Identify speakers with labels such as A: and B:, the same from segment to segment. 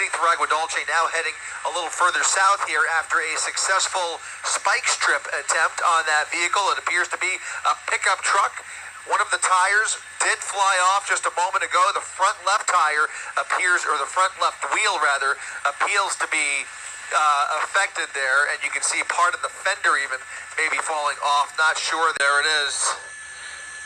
A: heading through Agua Dulce, now heading a little further south here after a successful spike strip attempt on that vehicle. It appears to be a pickup truck. One of the tires did fly off just a moment ago. The front left tire appears, or the front left wheel rather, appears to be affected there, and you can see part of the fender even maybe falling off. Not sure. There it is,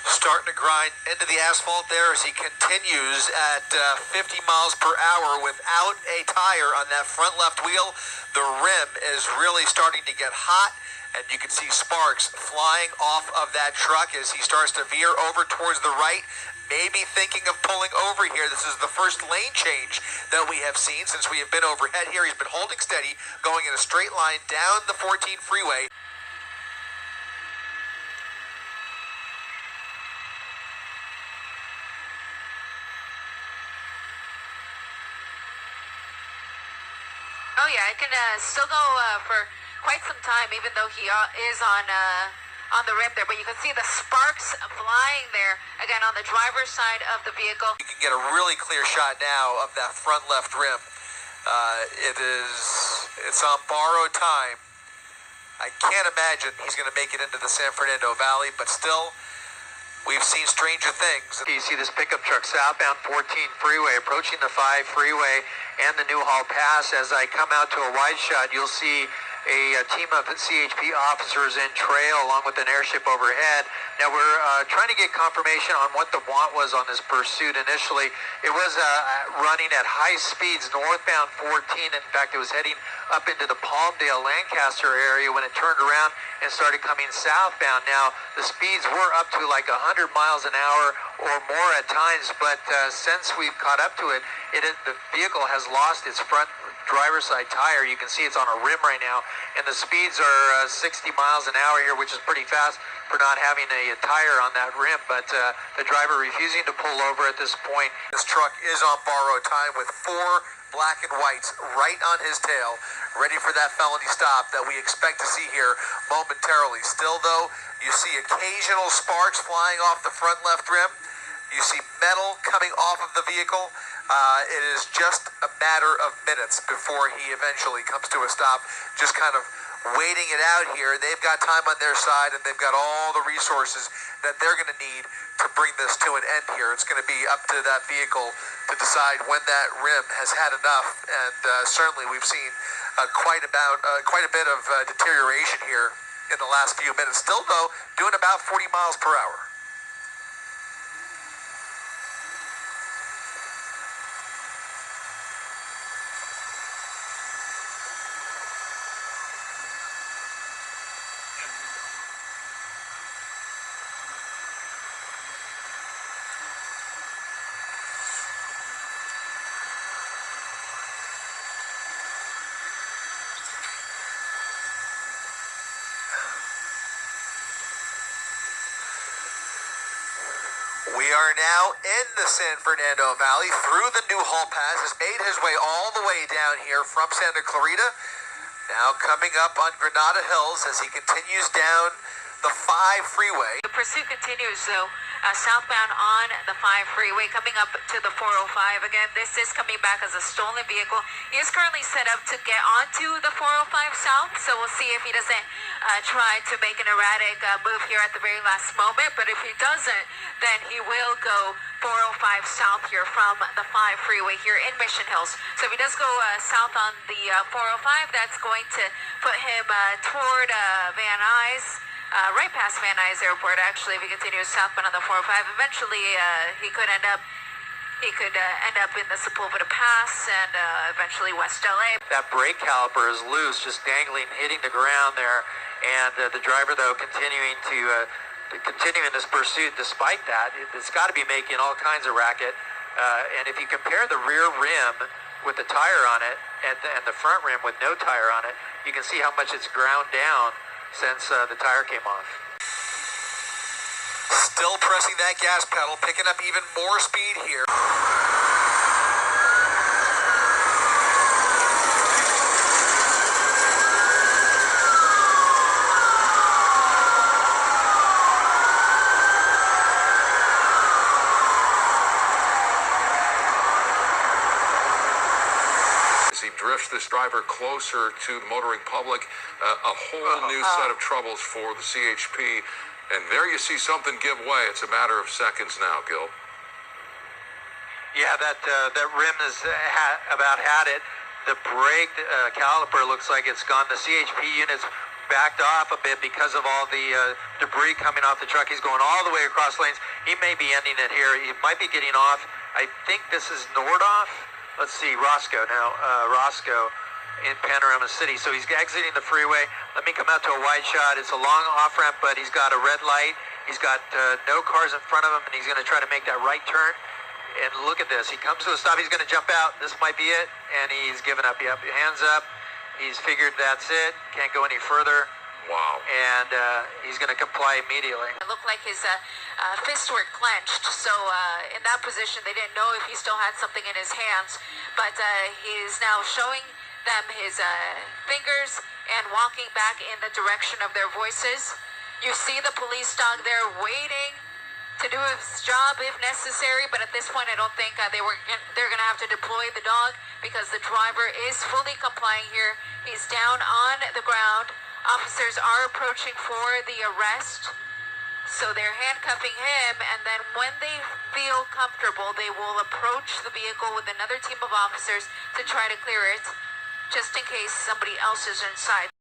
A: starting to grind into the asphalt there as he continues at 50 miles per hour without a tire on that front left wheel. The rim is really starting to get hot, and you can see sparks flying off of that truck as he starts to veer over towards the right, maybe thinking of pulling over here. This is the first lane change that we have seen since we have been overhead here. He's been holding steady, going in a straight line down the 14 freeway.
B: Oh yeah, it can still go for quite some time, even though he is on the rim there. But you can see the sparks flying there, again, on the driver's side of the vehicle.
A: You can get a really clear shot now of that front left rim. It's on borrowed time. I can't imagine he's going to make it into the San Fernando Valley, but still, we've seen stranger things. You see this pickup truck southbound 14 freeway approaching the 5 freeway and the Newhall Pass. As I come out to a wide shot, you'll see a team of CHP officers in trail along with an airship overhead. Now we're trying to get confirmation on what the want was on this pursuit. Initially, it was running at high speeds northbound 14. In fact, it was heading up into the Palmdale, Lancaster area when it turned around and started coming southbound. Now, the speeds were up to like 100 miles an hour or more at times, but since we've caught up to it, the vehicle has lost its front driver's side tire. You can see it's on a rim right now, and the speeds are 60 miles an hour here, which is pretty fast for not having a tire on that rim, but the driver refusing to pull over at this point. This truck is on borrowed time with 4 black and whites right on his tail, ready for that felony stop that we expect to see here momentarily. Still though, you see occasional sparks flying off the front left rim. You see metal coming off of the vehicle. It is just a matter of minutes before he eventually comes to a stop, just kind of waiting it out here. They've got time on their side, and they've got all the resources that they're going to need to bring this to an end here. It's going to be up to that vehicle to decide when that rim has had enough, and certainly we've seen quite a bit of deterioration here in the last few minutes. Still, though, doing about 40 miles per hour. We are now in the San Fernando Valley through the Newhall Pass. Has made his way all the way down here from Santa Clarita. Now coming up on Granada Hills as he continues down the 5 freeway.
B: The pursuit continues though, southbound on the 5 freeway, coming up to the 405. Again, this is coming back as a stolen vehicle. He is currently set up to get onto the 405 south, so we'll see if he doesn't try to make an erratic move here at the very last moment. But if he doesn't, then he will go 405 south here from the 5 freeway here in Mission Hills. So if he does go south on the 405, that's going to put him toward Van Nuys. Right past Van Nuys Airport, actually. If he continues southbound on the 405, eventually he could end up in the Sepulveda Pass and eventually West LA.
A: That brake caliper is loose, just dangling, hitting the ground there, and the driver though continuing this pursuit. Despite that, it's got to be making all kinds of racket. And if you compare the rear rim with the tire on it and the front rim with no tire on it, you can see how much it's ground down since the tire came off. Still pressing that gas pedal, picking up even more speed here.
C: drifts this driver closer to the motoring public. A whole new set of troubles for the CHP. And there you see something give way. It's a matter of seconds now, Gil.
A: Yeah, that rim is about had it. The brake caliper looks like it's gone. The CHP unit's backed off a bit because of all the debris coming off the truck. He's going all the way across lanes. He may be ending it here. He might be getting off. I think this is Nordoff. Let's see, Roscoe now. Roscoe in Panorama City. So he's exiting the freeway. Let me come out to a wide shot. It's a long off-ramp, but he's got a red light. He's got no cars in front of him, and he's going to try to make that right turn. And look at this. He comes to a stop. He's going to jump out. This might be it. And he's given up. Yep, hands up. He's figured that's it. Can't go any further.
C: Wow.
A: And he's going to comply immediately.
B: It looked like his fists were clenched. So in that position, they didn't know if he still had something in his hands. But he's now showing them his fingers and walking back in the direction of their voices. You see the police dog there waiting to do his job if necessary, but at this point I don't think they're going to have to deploy the dog because the driver is fully complying here. He's down on the ground. Officers are approaching for the arrest, so they're handcuffing him, and then when they feel comfortable, they will approach the vehicle with another team of officers to try to clear it, just in case somebody else is inside.